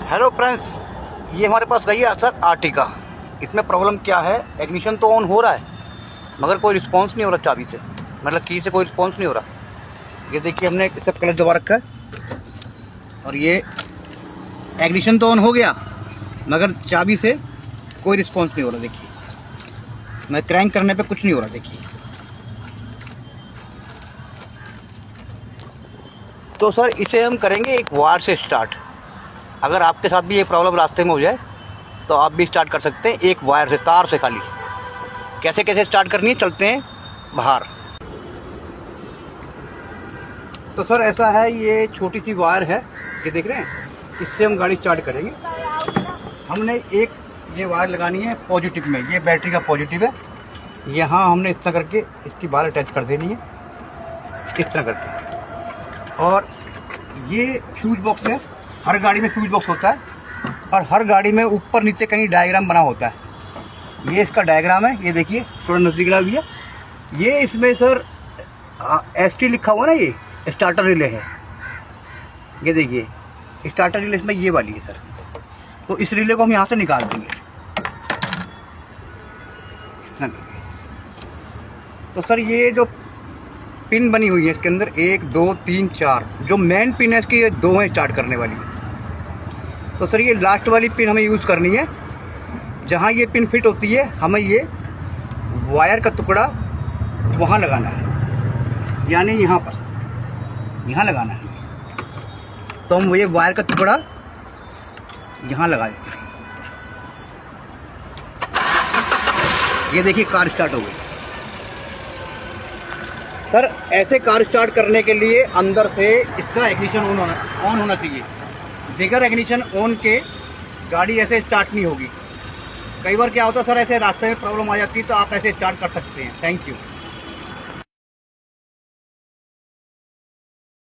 Hello friends, ये हमारे पास गई है सर आर्टिका। इसमें प्रॉब्लम क्या है, इग्निशन तो ऑन हो रहा है मगर कोई रिस्पांस नहीं हो रहा चाबी से, मतलब की से कोई रिस्पांस नहीं हो रहा। ये देखिए हमने इसका क्लच दबा रखा है और ये इग्निशन तो ऑन हो गया मगर चाबी से कोई रिस्पांस नहीं हो रहा। देखिए मैं क्रैंक करने पे कुछ नहीं हो रहा। देखिए तो सर इसे हम करेंगे एक वायर से स्टार्ट। अगर आपके साथ भी ये प्रॉब्लम रास्ते में हो जाए तो आप भी स्टार्ट कर सकते हैं एक वायर से, तार से खाली। कैसे कैसे स्टार्ट करनी है, चलते हैं बाहर। तो सर ऐसा है, ये छोटी सी वायर है, ये देख रहे हैं, इससे हम गाड़ी स्टार्ट करेंगे। हमने एक ये वायर लगानी है पॉजिटिव में, ये बैटरी का पॉजिटिव है। यहाँ हमने इस तरह करके इसकी वायर अटैच कर देनी है, इस तरह करके। और ये फ्यूज बॉक्स है, हर गाड़ी में फ्यूज बॉक्स होता है और हर गाड़ी में ऊपर नीचे कहीं डायग्राम बना होता है। ये इसका डायग्राम है, ये देखिए थोड़ा नज़दीक ला भैया। ये इसमें सर ST लिखा हुआ ना, ये स्टार्टर रिले है। ये देखिए स्टार्टर रिले इसमें ये वाली है सर। तो इस रिले को हम यहाँ से निकाल देंगे। तो सर ये जो पिन बनी हुई है इसके अंदर 1 2 3 4, जो मेन पिन है इसकी ये 2 है स्टार्ट करने वाली। तो सर ये लास्ट वाली पिन हमें यूज़ करनी है। जहाँ ये पिन फिट होती है हमें ये वायर का टुकड़ा वहाँ लगाना है, यानी यहाँ पर, यहाँ लगाना है। तो हम ये वायर का टुकड़ा यहाँ लगा देते हैं। ये देखिए कार स्टार्ट हो गई। सर ऐसे कार स्टार्ट करने के लिए अंदर से इसका इग्निशन ऑन होना चाहिए। बगैर इग्निशन ऑन के गाड़ी ऐसे स्टार्ट नहीं होगी। कई बार क्या होता है सर, ऐसे रास्ते में प्रॉब्लम आ जाती है, तो आप ऐसे स्टार्ट कर सकते हैं। Thank you.